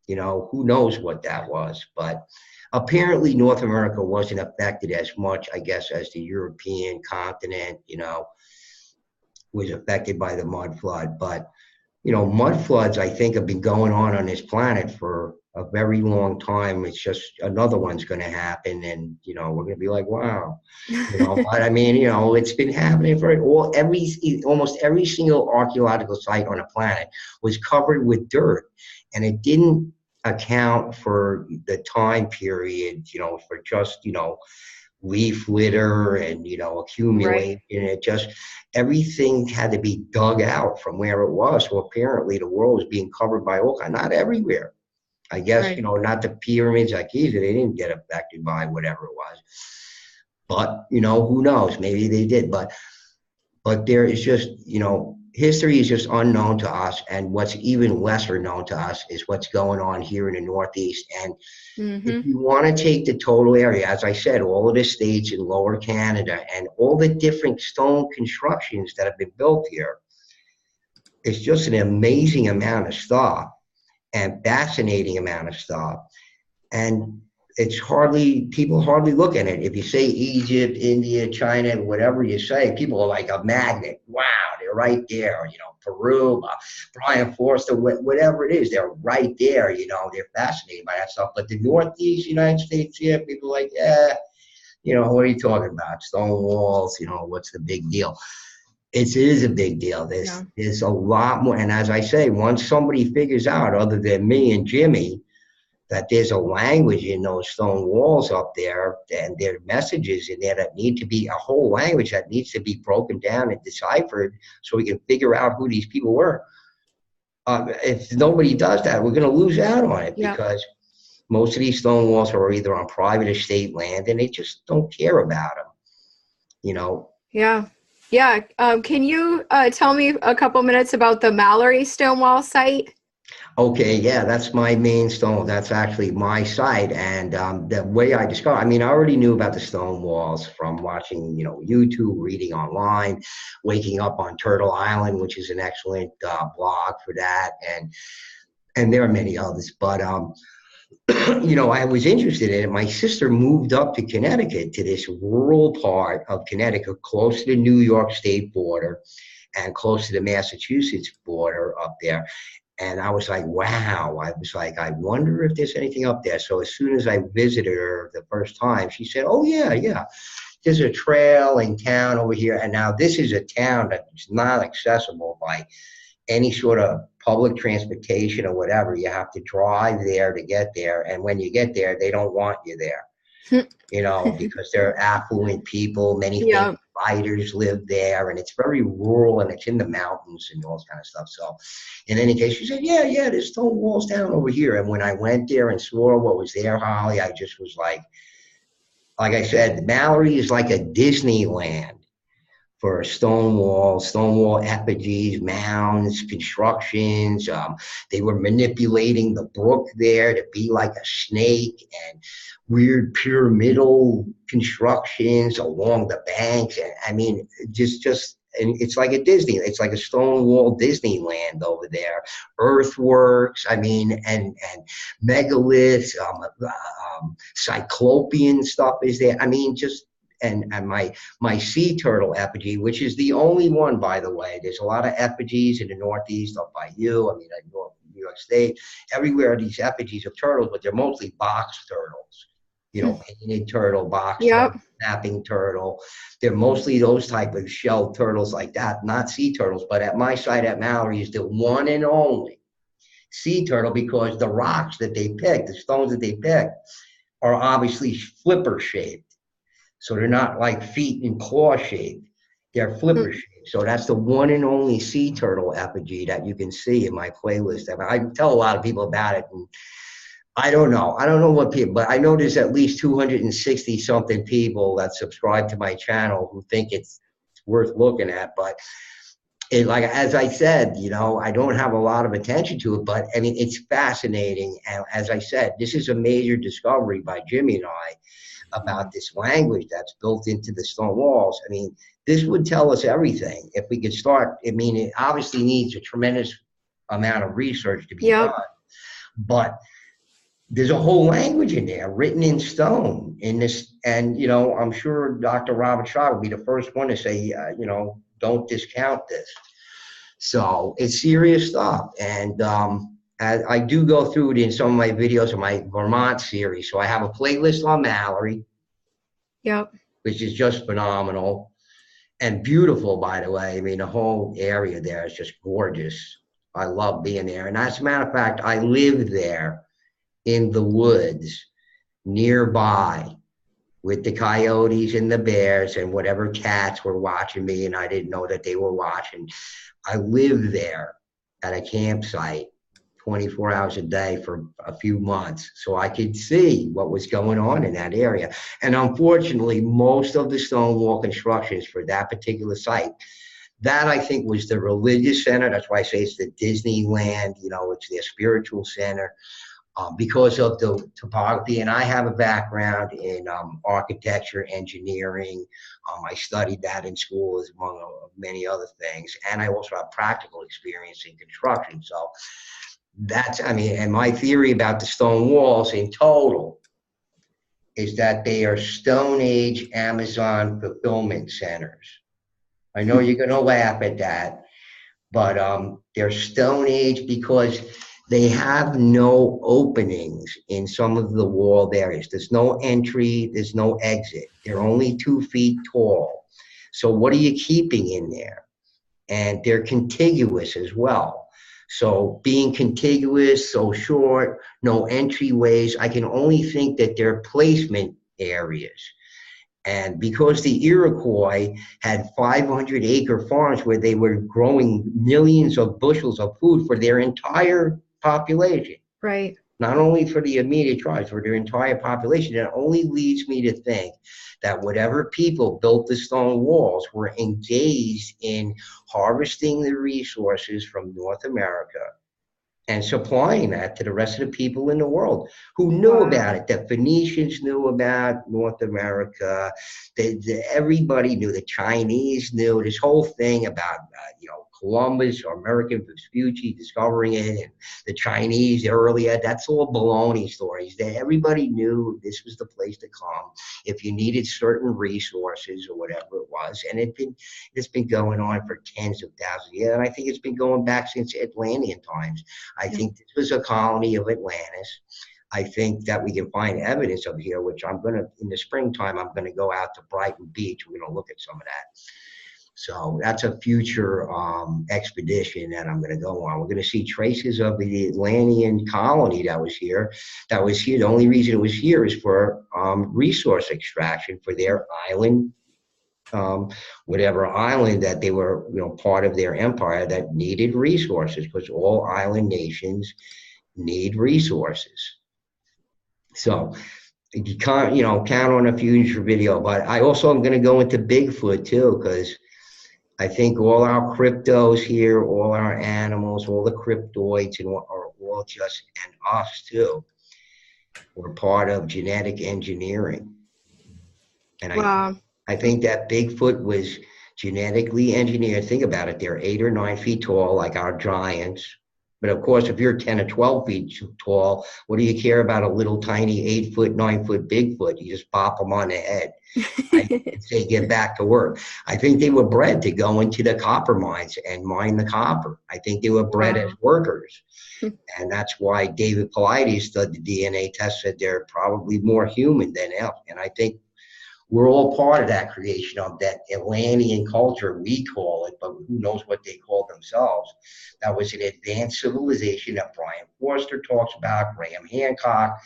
[SPEAKER 2] who knows what that was. But apparently North America wasn't affected as much, I guess, as the European continent, was affected by the mud flood. But, mud floods, I think, have been going on this planet for a very long time. It's just another one's going to happen. And, we're going to be like, wow, but I mean, it's been happening for almost every single archaeological site on the planet was covered with dirt, and it didn't account for the time period, for just, leaf litter and, accumulation.
[SPEAKER 1] Right.
[SPEAKER 2] It just, everything had to be dug out from where it was. So apparently the world was being covered by all kinds, not everywhere. I guess,
[SPEAKER 1] Right.
[SPEAKER 2] not the pyramids like Giza, they didn't get affected by whatever it was. But, who knows? Maybe they did. But there is just, history is just unknown to us. And what's even lesser known to us is what's going on here in the Northeast. And if
[SPEAKER 1] Mm-hmm.
[SPEAKER 2] you want to take the total area, as I said, all of the states in Lower Canada and all the different stone constructions that have been built here, it's just an amazing amount of stuff and fascinating amount of stuff. And people hardly look at it. If you say Egypt, India, China, whatever you say, people are like a magnet. Wow, they're right there. Peru, Brian Forster, whatever it is, they're right there. They're fascinated by that stuff. But the Northeast United States, yeah, people are like, yeah, what are you talking about? Stone walls, what's the big deal? It is a big deal. There's a lot more. And as I say, once somebody figures out, other than me and Jimmy, that there's a language in those stone walls up there, and there are messages in there that need to be a whole language that needs to be broken down and deciphered so we can figure out who these people were. If nobody does that, we're going to lose out on it because most of these stone walls are either on private estate land and they just don't care about them,
[SPEAKER 1] Yeah. Yeah. Can you tell me a couple minutes about the Mallory Stonewall site?
[SPEAKER 2] Okay, yeah, that's my main stone. That's actually my site. And the way I discovered, I already knew about the stone walls from watching, YouTube, reading online, waking up on Turtle Island, which is an excellent blog for that. And there are many others. But, I was interested in it. My sister moved up to Connecticut, to this rural part of Connecticut, close to the New York State border and close to the Massachusetts border up there. And I was like, wow. I was like, I wonder if there's anything up there. So as soon as I visited her the first time, she said, oh, yeah. There's a trail in town over here. And now this is a town that's not accessible by any sort of public transportation or whatever. You have to drive there to get there. And when you get there, they don't want you there. Because they're affluent people, many famous fighters live there, and it's very rural, and it's in the mountains and all this kind of stuff. So in any case, she said, yeah, there's stone walls down over here. And when I went there and saw what was there, Holly, I just was like I said, Mallory is like a Disneyland for Stonewall effigies, mounds, constructions. They were manipulating the brook there to be like a snake, and weird pyramidal constructions along the banks. And and it's like it's like a Stonewall Disneyland over there. Earthworks, and megaliths, cyclopean stuff is there. And my sea turtle effigy, which is the only one, by the way. There's a lot of effigies in the Northeast up by you. New York State, everywhere are these effigies of turtles, but they're mostly box turtles. Painted turtle, box turtle, snapping turtle. They're mostly those type of shell turtles like that, not sea turtles. But at my site at Mallory is the one and only sea turtle, because the rocks that they pick, the stones that they pick, are obviously flipper shaped. So they're not like feet and claw shaped. They're flipper shaped. So that's the one and only sea turtle effigy that you can see in my playlist. I tell a lot of people about it. And I don't know. I don't know what people, but I know there's at least 260 something people that subscribe to my channel who think it's worth looking at. But it, like as I said, I don't have a lot of attention to it, but I mean it's fascinating. And as I said, this is a major discovery by Jimmy and I about this language that's built into the stone walls. I mean, this would tell us everything if we could start. I mean, it obviously needs a tremendous amount of research to be done,
[SPEAKER 1] Yep.
[SPEAKER 2] but there's a whole language in there written in stone in this. And, I'm sure Dr. Robert Shaw would be the first one to say, don't discount this. So it's serious stuff. And I do go through it in some of my videos of my Vermont series. So I have a playlist on Mallory,
[SPEAKER 1] Yep.
[SPEAKER 2] which is just phenomenal and beautiful, by the way. I mean, the whole area there is just gorgeous. I love being there. And as a matter of fact, I live there in the woods nearby with the coyotes and the bears and whatever cats were watching me, and I didn't know that they were watching. I lived there at a campsite 24 hours a day for a few months, so I could see what was going on in that area. And unfortunately, most of the stone wall constructions for that particular site, that I think was the religious center. That's why I say it's the Disneyland, it's their spiritual center. Because of the topography, and I have a background in architecture, engineering. I studied that in school as among many other things, and I also have practical experience in construction. So and my theory about the stone walls in total is that they are Stone Age Amazon fulfillment centers. I know you're going to laugh at that, but they're Stone Age because they have no openings in some of the walled areas. There's no entry, there's no exit. They're only 2 feet tall. So what are you keeping in there? And they're contiguous as well. So being contiguous, so short, no entryways, I can only think that they're placement areas. And because the Iroquois had 500-acre farms where they were growing millions of bushels of food for their entire population,
[SPEAKER 1] Right.
[SPEAKER 2] not only for the immediate tribes, for their entire population, it only leads me to think that whatever people built the stone walls were engaged in harvesting the resources from North America and supplying that to the rest of the people in the world who knew about it. The Phoenicians knew about North America. Everybody knew. The Chinese knew. This whole thing about, Columbus or American Vespucci discovering it, and the Chinese earlier, that's all baloney stories. Everybody knew this was the place to come if you needed certain resources or whatever it was. And it's been going on for tens of thousands of years. And I think it's been going back since Atlantean times. I think this was a colony of Atlantis. I think that we can find evidence of here, which in the springtime, I'm going to go out to Brighton Beach. We're going to look at some of that. So that's a future expedition that I'm going to go on. We're going to see traces of the Atlantean colony that was here. The only reason it was here is for resource extraction for their island, whatever island that they were, part of their empire that needed resources, because all island nations need resources. So you can't, count on a future video. But I also am going to go into Bigfoot too, because I think all our cryptos here, all our animals, all the cryptoids, are all just, and us too, were part of genetic engineering. And I think that Bigfoot was genetically engineered. Think about it. They're 8 or 9 feet tall, like our giants. But of course, if you're 10 or 12 feet tall, what do you care about a little tiny 8-foot, 9-foot Bigfoot? You just pop them on the head. I say get back to work. I think they were bred to go into the copper mines and mine the copper. I think they were bred as workers. And that's why David Paulides did the DNA test, said they're probably more human than elf. And I think we're all part of that creation of that Atlantean culture, we call it, but who knows what they call themselves. That was an advanced civilization that Brian Forster talks about, Graham Hancock,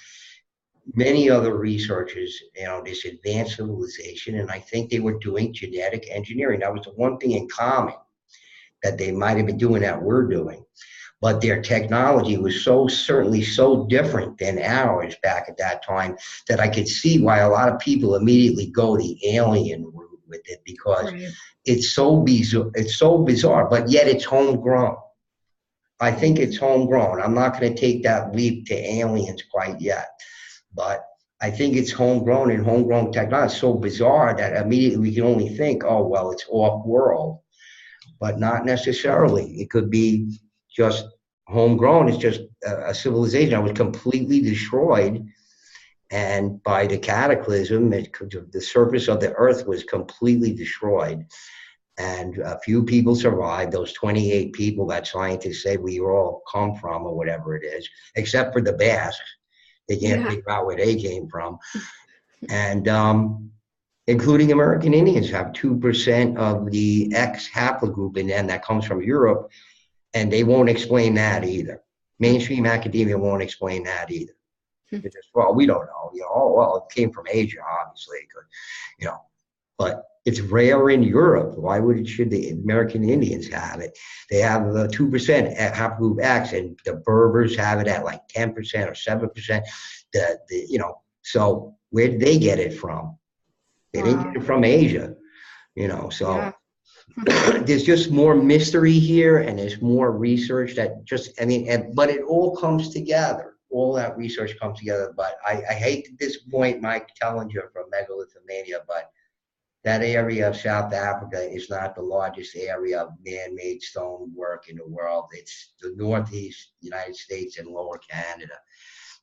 [SPEAKER 2] many other researchers, this advanced civilization. And I think they were doing genetic engineering. That was the one thing in common that they might have been doing that we're doing. but their technology was certainly so different than ours back at that time that I could see why a lot of people immediately go the alien route with it, because
[SPEAKER 1] Right.
[SPEAKER 2] it's so bizarre. It's so bizarre, but yet it's homegrown. I think it's homegrown. I'm not going to take that leap to aliens quite yet, but I think it's homegrown, and homegrown technology is so bizarre that immediately we can only think, oh, well, it's off world, but not necessarily. It could be just homegrown. It's just a civilization that was completely destroyed. And by the cataclysm, the surface of the earth was completely destroyed. And a few people survived, those 28 people that scientists say we all come from, or whatever it is, except for the Basques. They can't
[SPEAKER 1] Yeah.
[SPEAKER 2] figure out where they came from. And including American Indians have 2% of the X haplogroup in them that comes from Europe, and they won't explain that either. Mainstream academia won't explain that either. It's just, well, we don't know. Oh, well, it came from Asia, obviously, but it's rare in Europe. Should the American Indians have it? They have the 2% haplogroup X, and the Berbers have it at like 10% or 7%. So where did they get it from? They didn't get
[SPEAKER 1] Wow.
[SPEAKER 2] it from Asia,
[SPEAKER 1] Yeah.
[SPEAKER 2] so there's just more mystery here, and there's more research but it all comes together. All that research comes together. But I hate to disappoint Mike Tellinger from Megalithomania, but that area of South Africa is not the largest area of man-made stone work in the world. It's the Northeast United States and Lower Canada.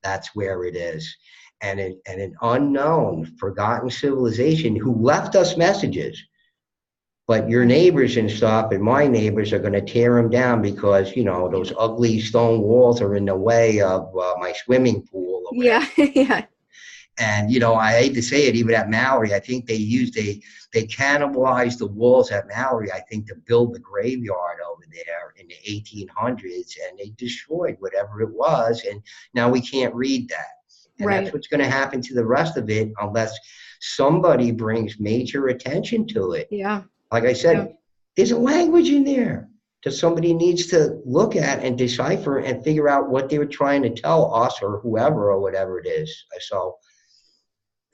[SPEAKER 2] That's where it is. And an unknown, forgotten civilization who left us messages. But your neighbors and stuff, and my neighbors, are going to tear them down because, those ugly stone walls are in the way of my swimming pool or whatever.
[SPEAKER 1] Yeah. Yeah.
[SPEAKER 2] And, I hate to say it, even at Mallory, I think they cannibalized the walls at Mallory, I think, to build the graveyard over there in the 1800s, and they destroyed whatever it was. And now we can't read that. And that's
[SPEAKER 1] Right.
[SPEAKER 2] what's going to happen to the rest of it unless somebody brings major attention to it.
[SPEAKER 1] Yeah.
[SPEAKER 2] Like I said, there's a language in there that somebody needs to look at and decipher and figure out what they were trying to tell us or whoever or whatever it is. So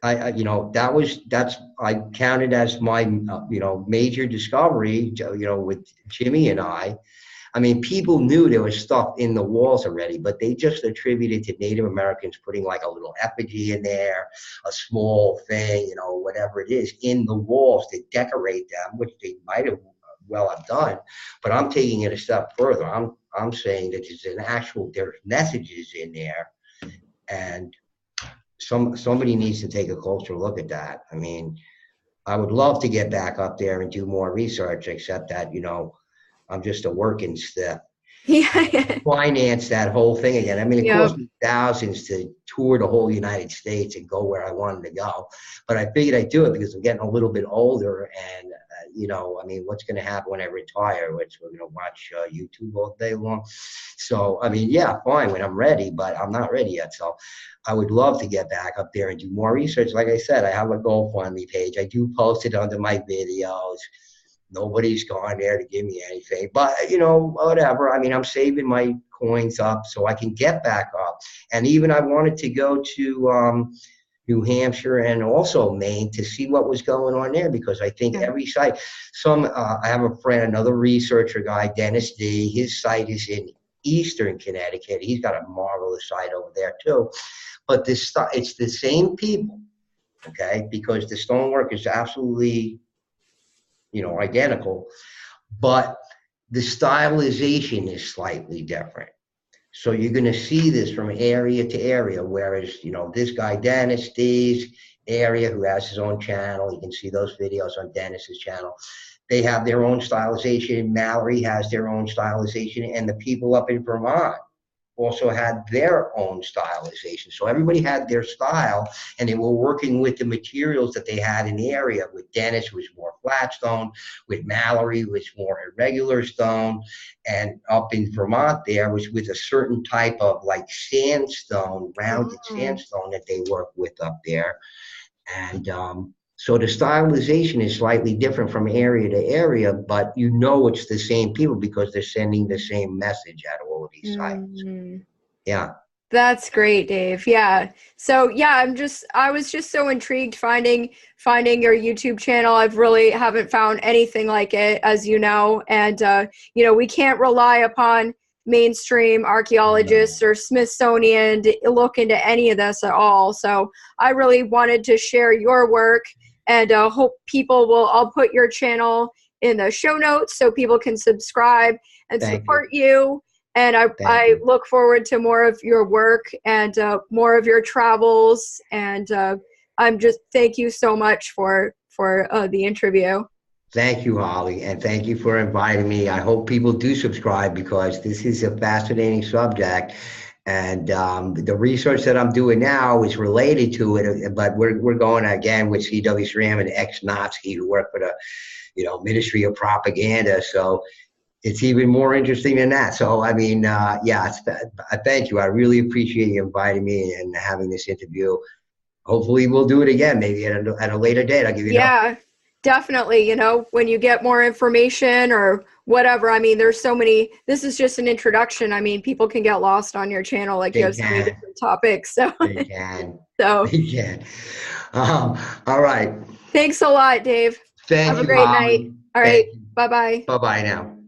[SPEAKER 2] I counted as my, major discovery, with Jimmy and I. I mean, people knew there was stuff in the walls already, but they just attributed to Native Americans putting like a little effigy in there, a small thing, whatever it is, in the walls to decorate them, which they might have well have done. But I'm taking it a step further. I'm saying that there's messages in there, and somebody needs to take a closer look at that. I mean, I would love to get back up there and do more research, except that, I'm just a working stiff.
[SPEAKER 1] Yeah.
[SPEAKER 2] Finance that whole thing again. I mean, it
[SPEAKER 1] Yeah.
[SPEAKER 2] cost me thousands to tour the whole United States and go where I wanted to go. But I figured I'd do it because I'm getting a little bit older, and I mean, what's going to happen when I retire? We're going to watch YouTube all day long. So, I mean, yeah, fine when I'm ready, but I'm not ready yet. So I would love to get back up there and do more research. Like I said, I have a GoFundMe page. I do post it under my videos. Nobody's gone there to give me anything, but whatever. I mean, I'm saving my coins up so I can get back up. And even I wanted to go to New Hampshire and also Maine to see what was going on there, because I think every site, I have a friend, another researcher guy, Dennis D. His site is in Eastern Connecticut. He's got a marvelous site over there too. But it's the same people, okay? Because the stonework is absolutely identical, but the stylization is slightly different. So you're going to see this from area to area, whereas, this guy, Dennis D's area, who has his own channel, you can see those videos on Dennis's channel. They have their own stylization. Mallory has their own stylization, and the people up in Vermont also had their own stylization. So everybody had their style, and they were working with the materials that they had in the area. With Dennis was more flat stone, with Mallory was more irregular stone, and up in Vermont there was with a certain type of like sandstone, rounded sandstone that they work with up there. And So the stylization is slightly different from area to area, but you know it's the same people because they're sending the same message at all of these sites.
[SPEAKER 1] Mm.
[SPEAKER 2] Yeah.
[SPEAKER 1] That's great, Dave. Yeah. So yeah, I was just so intrigued finding your YouTube channel. I've really haven't found anything like it, as you know. And you know, we can't rely upon mainstream archaeologists
[SPEAKER 2] No.
[SPEAKER 1] or Smithsonian to look into any of this at all. So I really wanted to share your work, and hope people will. I'll put your channel in the show notes so people can subscribe and
[SPEAKER 2] Thank you.
[SPEAKER 1] support you. And
[SPEAKER 2] Thank
[SPEAKER 1] I
[SPEAKER 2] you.
[SPEAKER 1] look forward to more of your work and more of your travels. And I'm just thank you so much for the interview.
[SPEAKER 2] Thank you, Holly, and thank you for inviting me. I hope people do subscribe because this is a fascinating subject, and the research that I'm doing now is related to it. But we're going again with C.W. Schramm, an ex-Nazi who worked for the Ministry of Propaganda. So it's even more interesting than that. So I mean, yeah, thank you. I really appreciate you inviting me and having this interview. Hopefully, we'll do it again, maybe at a later date. I'll give you an update.
[SPEAKER 1] Yeah, definitely. You know, when you get more information or whatever, I mean, there's so many. This is just an introduction. I mean, people can get lost on your channel. Like you
[SPEAKER 2] They
[SPEAKER 1] have so many
[SPEAKER 2] can.
[SPEAKER 1] different topics. So,
[SPEAKER 2] They can.
[SPEAKER 1] so
[SPEAKER 2] They can. All right.
[SPEAKER 1] thanks a lot, Dave. Have
[SPEAKER 2] Thank
[SPEAKER 1] a
[SPEAKER 2] you,
[SPEAKER 1] great night.
[SPEAKER 2] Holly.
[SPEAKER 1] All right.
[SPEAKER 2] Thank you.
[SPEAKER 1] Bye bye.
[SPEAKER 2] Bye bye now.